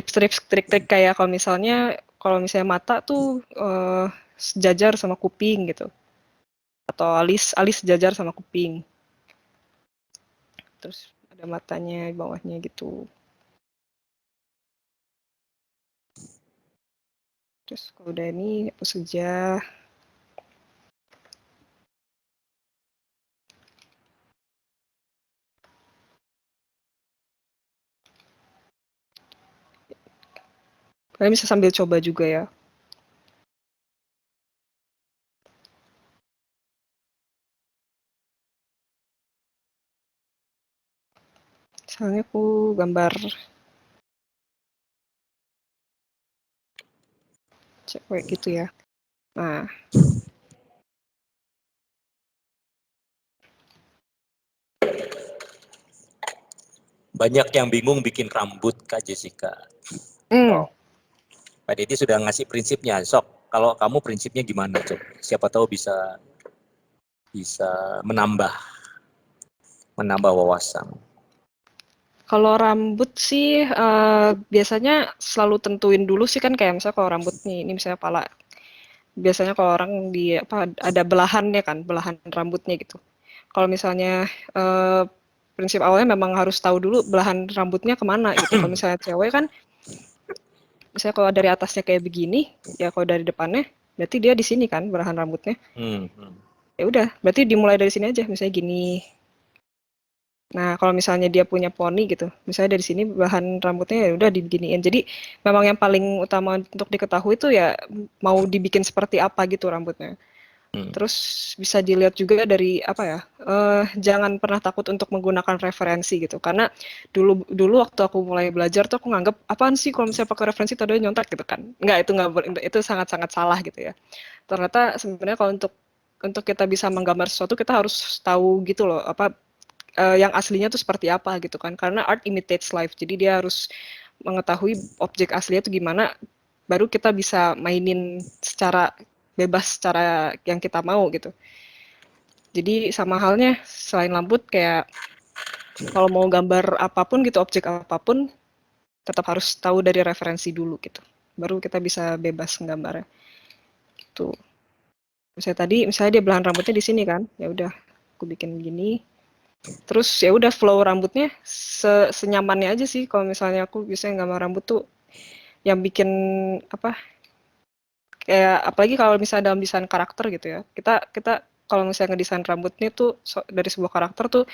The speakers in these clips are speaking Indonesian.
trik-trik kayak kalau misalnya mata tuh sejajar sama kuping gitu, atau alis sejajar sama kuping, terus ada matanya di bawahnya gitu. Terus kalau udah ini hapus saja. Kalian bisa sambil coba juga ya. Misalnya aku gambar cewek gitu ya. Nah, banyak yang bingung bikin rambut Kak Jessica. Pak Deddy sudah ngasih prinsipnya. Sok, kalau kamu prinsipnya gimana? Coba. Siapa tahu bisa menambah wawasan. Kalau rambut sih biasanya selalu tentuin dulu sih kan, kayak misalnya kalau rambut nih, ini misalnya pala. Biasanya kalau orang ada belahannya kan, belahan rambutnya gitu. Kalau misalnya prinsip awalnya memang harus tahu dulu belahan rambutnya kemana gitu. Kalau misalnya cewek kan, misalnya kalau dari atasnya kayak begini, ya kalau dari depannya, berarti dia di sini kan belahan rambutnya. Ya udah, berarti dimulai dari sini aja, misalnya gini. Nah, kalau misalnya dia punya poni gitu, misalnya dari sini bahan rambutnya ya udah dibeginiin. Jadi memang yang paling utama untuk diketahui itu ya mau dibikin seperti apa gitu rambutnya. Terus bisa dilihat juga dari apa ya? Jangan pernah takut untuk menggunakan referensi gitu. Karena dulu waktu aku mulai belajar tuh aku nganggap apaan sih kalau misalnya pakai referensi tadi nyontek gitu kan. Enggak, itu sangat-sangat salah gitu ya. Ternyata sebenarnya kalau untuk kita bisa menggambar sesuatu kita harus tahu gitu loh apa yang aslinya tuh seperti apa gitu kan, karena art imitates life, jadi dia harus mengetahui objek aslinya tuh gimana, baru kita bisa mainin secara bebas, secara yang kita mau gitu. Jadi sama halnya selain rambut, kayak kalau mau gambar apapun gitu, objek apapun, tetap harus tahu dari referensi dulu gitu, baru kita bisa bebas menggambarnya gitu. Misalnya dia belahan rambutnya di sini kan, ya udah aku bikin gini. Terus ya udah flow rambutnya senyamannya aja sih. Kalau misalnya aku biasanya gambar rambut tuh yang bikin apa? Kayak apalagi kalau misalnya dalam desain karakter gitu ya. Kita kalau misalnya ngedesain rambutnya tuh dari sebuah karakter tuh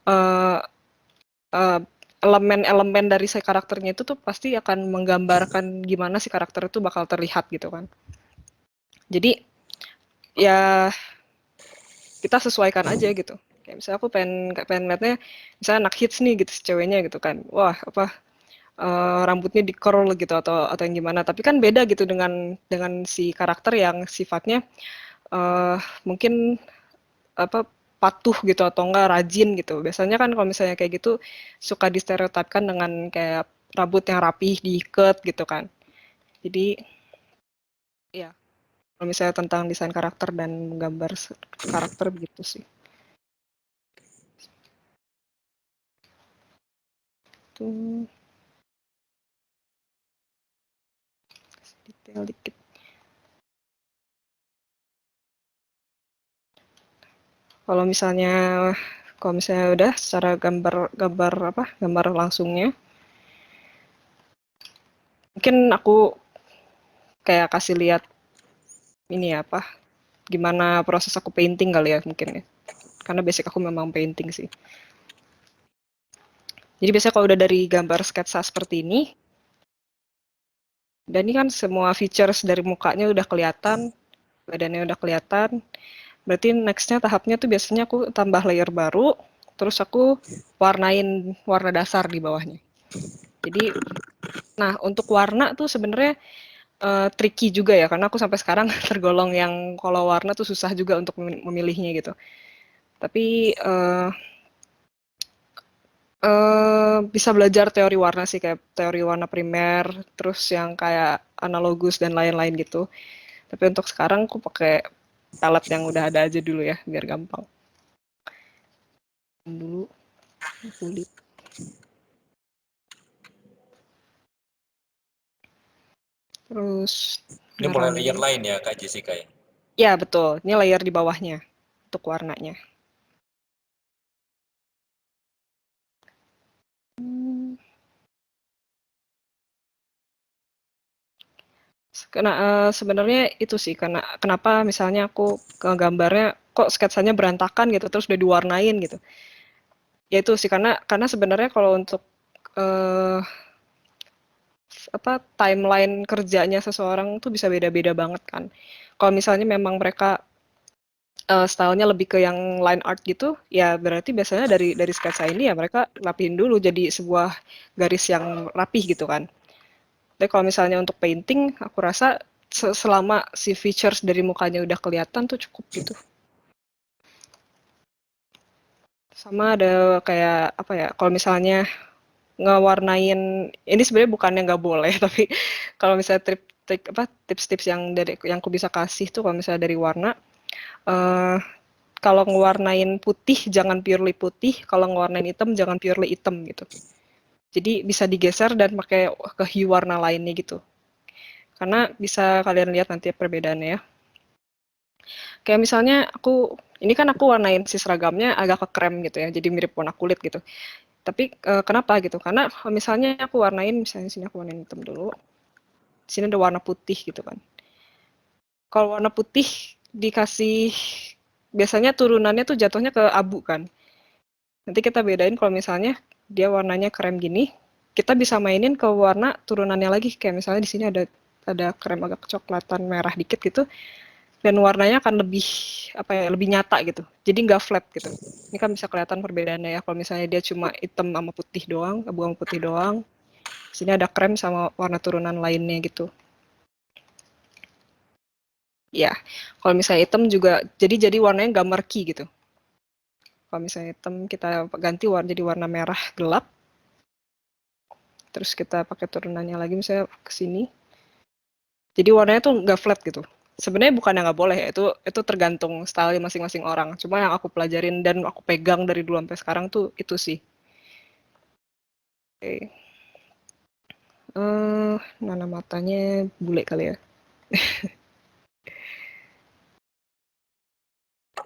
eh, eh, elemen-elemen dari si karakternya itu tuh pasti akan menggambarkan gimana si karakter itu bakal terlihat gitu kan. Jadi ya kita sesuaikan aja gitu. Kayak misalnya aku pengen liatnya misalnya anak hits nih gitu si ceweknya gitu kan. Wah, apa rambutnya di curl gitu atau yang gimana, tapi kan beda gitu dengan si karakter yang sifatnya mungkin apa patuh gitu atau enggak rajin gitu. Biasanya kan kalau misalnya kayak gitu suka distereotipkan dengan kayak rambut yang rapih diikat gitu kan. Jadi ya kalau misalnya tentang desain karakter dan gambar karakter begitu sih. Tuh detail dikit. Kalau misalnya udah secara gambar langsungnya, mungkin aku kayak kasih lihat ini ya apa, gimana proses aku painting kali ya mungkin ya. Karena basic aku memang painting sih. Jadi biasanya kalau udah dari gambar sketsa seperti ini, dan ini kan semua features dari mukanya udah kelihatan, badannya udah kelihatan, berarti nextnya tahapnya tuh biasanya aku tambah layer baru, terus aku warnain warna dasar di bawahnya. Jadi, nah untuk warna tuh sebenarnya tricky juga ya, karena aku sampai sekarang tergolong yang kalau warna tuh susah juga untuk memilihnya gitu. Tapi bisa belajar teori warna sih, kayak teori warna primer, terus yang kayak analogus dan lain-lain gitu. Tapi untuk sekarang aku pakai palette yang udah ada aja dulu ya, biar gampang. Dulu kulit. Terus Ini mulai layer nerangin. lain ya Kak Jessica ya? Ya betul, ini layer di bawahnya untuk warnanya. Sebenarnya itu sih karena kenapa misalnya aku ke gambarnya kok sketsanya berantakan gitu terus udah diwarnain gitu. Ya itu sih karena sebenarnya kalau untuk eh, timeline kerjanya seseorang tuh bisa beda-beda banget kan. Kalau misalnya memang mereka stylenya lebih ke yang line art gitu, ya berarti biasanya dari sketsa ini ya mereka rapihin dulu jadi sebuah garis yang rapih gitu kan. Tapi kalau misalnya untuk painting, aku rasa selama si features dari mukanya udah kelihatan tuh cukup gitu. Sama ada kayak apa ya, kalau misalnya ngewarnain, ini sebenarnya bukannya nggak boleh, tapi kalau misalnya tips-tips yang aku bisa kasih tuh kalau misalnya dari warna, eh, kalau ngewarnain putih jangan purely putih, kalau ngewarnain hitam jangan purely hitam gitu. Jadi bisa digeser dan pakai ke hue warna lainnya gitu. Karena bisa kalian lihat nanti perbedaannya ya. Kayak misalnya ini kan aku warnain si seragamnya agak ke krem gitu ya, jadi mirip warna kulit gitu. Tapi kenapa gitu? Karena misalnya aku warnain, misalnya sini aku warnain hitam dulu, di sini ada warna putih gitu kan. Kalau warna putih dikasih, biasanya turunannya tuh jatuhnya ke abu kan. Nanti kita bedain kalau misalnya dia warnanya krem gini, kita bisa mainin ke warna turunannya lagi. Kayak misalnya di sini ada krem agak kecoklatan merah dikit gitu, dan warnanya akan lebih lebih nyata gitu. Jadi nggak flat gitu. Ini kan bisa kelihatan perbedaannya ya. Kalau misalnya dia cuma hitam sama putih doang, abu sama putih doang. Sini ada krem sama warna turunan lainnya gitu. Ya, kalau misalnya hitam juga jadi warnanya nggak murky gitu. Kalau misalnya hitam kita ganti jadi warna merah gelap. Terus kita pakai turunannya lagi misalnya ke sini. Jadi warnanya tuh nggak flat gitu. Sebenarnya bukan yang nggak boleh ya, itu tergantung style masing-masing orang. Cuma yang aku pelajarin dan aku pegang dari dulu sampai sekarang tuh itu sih. Oke. Mana matanya bule kali ya.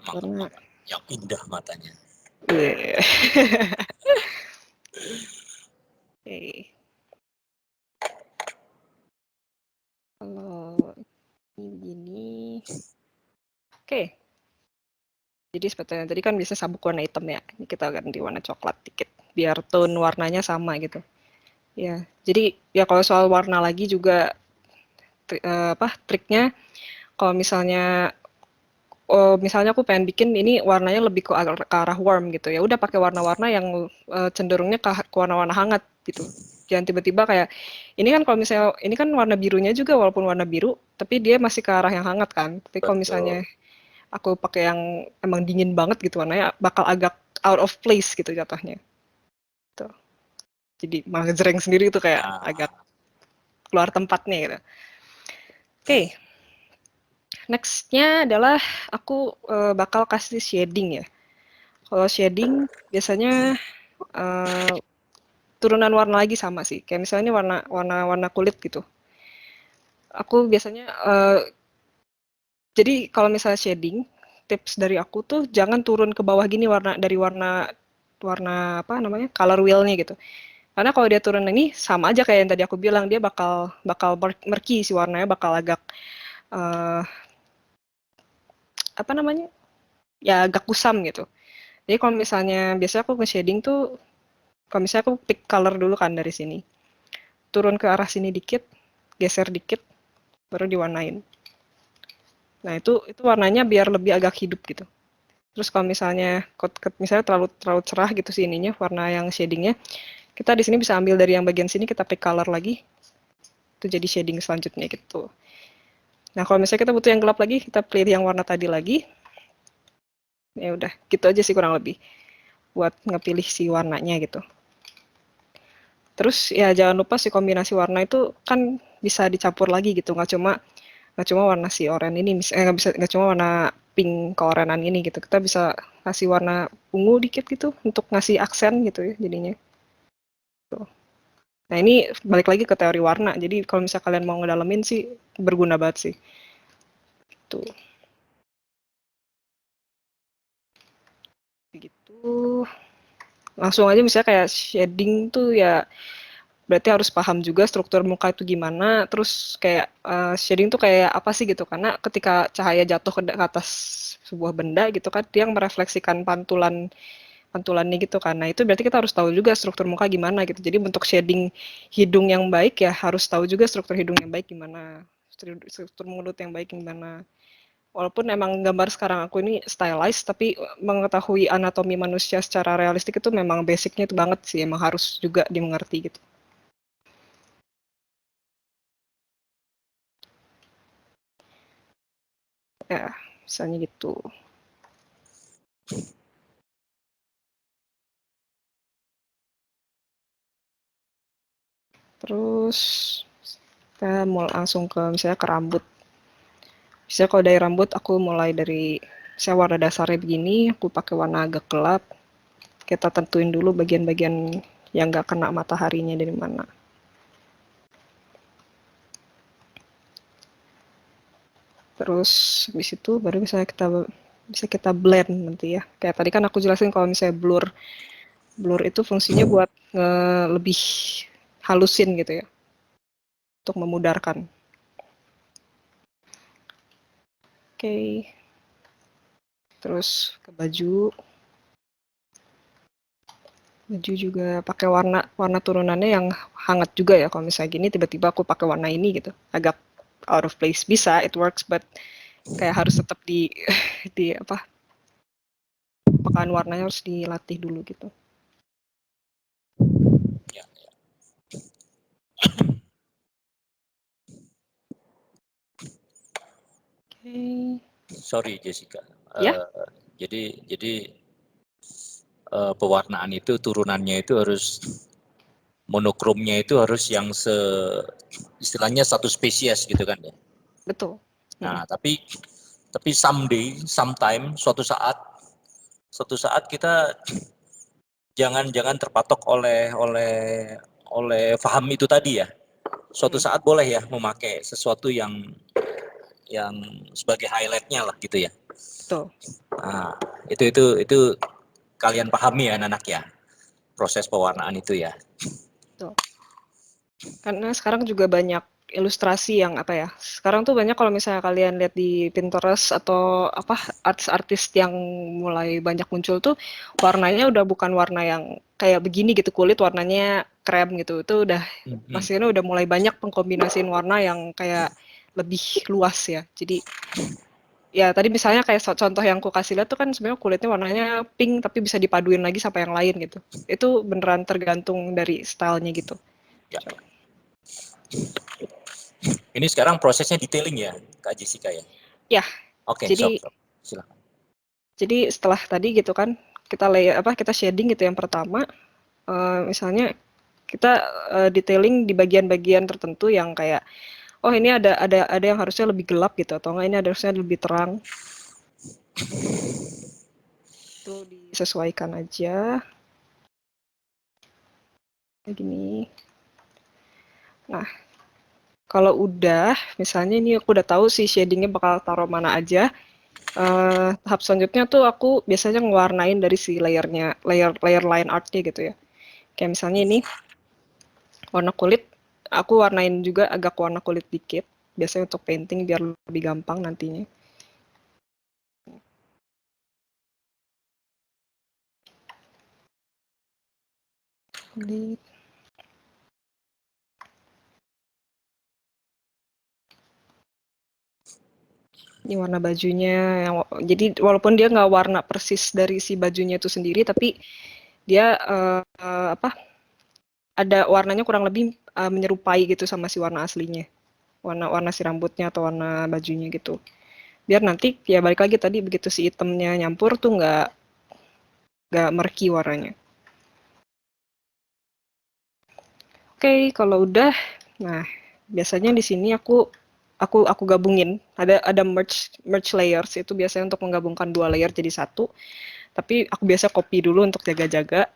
Karena Yang indah matanya. yeah. Oke. Kalau ini gini. Oke. Jadi sebetulnya tadi kan bisa sabuk warna hitam ya. Ini kita ganti warna coklat dikit biar tone warnanya sama gitu. Ya. Jadi ya kalau soal warna lagi juga triknya kalau misalnya aku pengen bikin ini warnanya lebih ke arah warm gitu ya udah pakai warna-warna yang cenderungnya ke warna-warna hangat gitu, jangan tiba-tiba kayak ini kan kalau misalnya ini kan warna birunya juga walaupun warna biru tapi dia masih ke arah yang hangat kan, tapi kalau misalnya Betul. aku pakai yang emang dingin banget gitu warnanya bakal agak out of place gitu jatuhnya tuh, jadi malah ngejreng sendiri itu kayak agak Nah, keluar tempatnya gitu. Oke, nextnya adalah aku bakal kasih shading ya. Kalau shading biasanya uh, turunan warna lagi sama sih. Kayak misalnya ini warna kulit gitu. Aku biasanya jadi kalau misalnya shading, tips dari aku tuh jangan turun ke bawah gini dari warna warna apa namanya color wheel-nya gitu. Karena kalau dia turun ini sama aja kayak yang tadi aku bilang dia bakal bakal murky si warnanya bakal agak uh, apa namanya ya agak kusam gitu. Jadi kalau misalnya biasanya aku nge-shading tuh kalau misalnya aku pick color dulu kan dari sini. Turun ke arah sini dikit, geser dikit, baru diwarnain. Nah itu warnanya biar lebih agak hidup gitu. Terus kalau misalnya misalnya terlalu cerah gitu sih ininya warna yang shadingnya, kita di sini bisa ambil dari yang bagian sini kita pick color lagi, itu jadi shading selanjutnya gitu. Nah kalau misalnya kita butuh yang gelap lagi, kita pilih yang warna tadi lagi. Ya udah, gitu aja sih kurang lebih buat ngepilih si warnanya gitu. Terus ya jangan lupa si kombinasi warna itu kan bisa dicampur lagi gitu, nggak cuma warna si oranye ini nggak cuma warna pink keorenan ini gitu, kita bisa kasih warna ungu dikit gitu untuk ngasih aksen gitu ya jadinya tuh. Nah ini balik lagi ke teori warna. Jadi kalau misalnya kalian mau ngedalamin sih berguna banget sih. Tuh. Gitu. Langsung aja misalnya kayak shading tuh ya berarti harus paham juga struktur muka itu gimana. Terus kayak shading tuh kayak apa sih gitu. Karena ketika cahaya jatuh ke atas sebuah benda gitu kan, dia yang merefleksikan pantulannya gitu kan. Nah itu berarti kita harus tahu juga struktur muka gimana gitu. Jadi bentuk shading hidung yang baik ya harus tahu juga struktur hidung yang baik gimana. Struktur mulut yang baik gimana. Walaupun emang gambar sekarang aku ini stylized, tapi mengetahui anatomi manusia secara realistik itu memang basicnya itu banget sih. Emang harus juga dimengerti gitu. Ya, misalnya gitu. Terus kita mau langsung ke misalnya ke rambut. Misalnya kalau dari rambut aku mulai dari saya warna dasarnya begini, aku pakai warna agak gelap. Kita tentuin dulu bagian-bagian yang nggak kena mataharinya dari mana. Terus habis itu baru bisa kita blend nanti ya. Kayak tadi kan aku jelasin kalau misalnya blur itu fungsinya buat lebih halusin gitu ya, untuk memudarkan. Oke. Terus ke baju juga pakai warna turunannya yang hangat juga ya. Kalau misalnya gini tiba-tiba aku pakai warna ini gitu, agak out of place. Bisa, it works, but kayak harus tetap di apa, pekaan warnanya harus dilatih dulu gitu. Ya. Oke. Sorry Jessica. Ya, Jadi pewarnaan itu turunannya itu harus monokromnya itu harus yang istilahnya satu spesies gitu kan ya. betul. Nah, tapi sometime suatu saat kita jangan terpatok oleh paham itu tadi ya. Suatu saat boleh ya memakai sesuatu yang sebagai highlightnya lah gitu ya. Betul. Nah, itu kalian pahami ya anak-anak ya, proses pewarnaan itu ya. Betul. Karena sekarang juga banyak ilustrasi yang apa ya, sekarang tuh banyak kalau misalnya kalian lihat di Pinterest atau apa, artis-artis yang mulai banyak muncul tuh warnanya udah bukan warna yang kayak begini gitu, kulit warnanya krem gitu, itu udah maksudnya udah mulai banyak pengkombinasiin warna yang kayak lebih luas ya. Jadi ya tadi misalnya kayak contoh yang aku kasih lihat tuh kan sebenarnya kulitnya warnanya pink tapi bisa dipaduin lagi sama yang lain gitu. Itu beneran tergantung dari stylenya gitu. Ya. Ini sekarang prosesnya detailing ya, Kak Jessica ya. Ya, Oke, jadi silakan. setelah tadi gitu kan kita shading gitu yang pertama, misalnya kita detailing di bagian-bagian tertentu yang kayak oh ini ada yang harusnya lebih gelap gitu atau enggak ini ada harusnya lebih terang. Itu disesuaikan aja. Kayak gini. Nah, kalau udah misalnya ini aku udah tahu sih shadingnya bakal taruh mana aja. Tahap selanjutnya tuh aku biasanya ngewarnain dari si layer line artnya gitu ya. Kayak misalnya ini warna kulit, aku warnain juga agak warna kulit dikit. Biasanya untuk painting biar lebih gampang nantinya. Kulit. Ini warna bajunya, jadi walaupun dia nggak warna persis dari si bajunya itu sendiri, tapi dia ada warnanya kurang lebih menyerupai gitu sama si warna aslinya, warna si rambutnya atau warna bajunya gitu. Biar nanti ya balik lagi tadi begitu si itemnya nyampur tuh nggak murky warnanya. Oke, kalau udah, nah biasanya di sini aku gabungin. Ada merge layers itu biasanya untuk menggabungkan dua layer jadi satu. Tapi aku biasa copy dulu untuk jaga-jaga.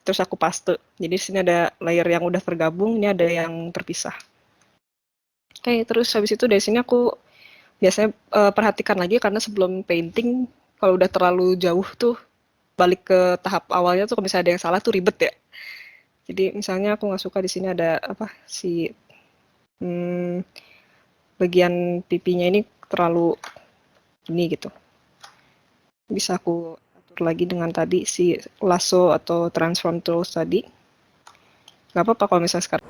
terus aku paste. Jadi di sini ada layer yang udah tergabung, ini ada yang terpisah. Oke, terus habis itu dari sini aku biasanya perhatikan lagi karena sebelum painting kalau udah terlalu jauh tuh balik ke tahap awalnya tuh kalau misalnya ada yang salah tuh ribet ya. Jadi misalnya aku nggak suka di sini ada apa si bagian pipinya ini terlalu ini gitu. Bisa aku atur lagi dengan tadi si lasso atau transform tools tadi. Nggak apa-apa kalau misalnya sekarang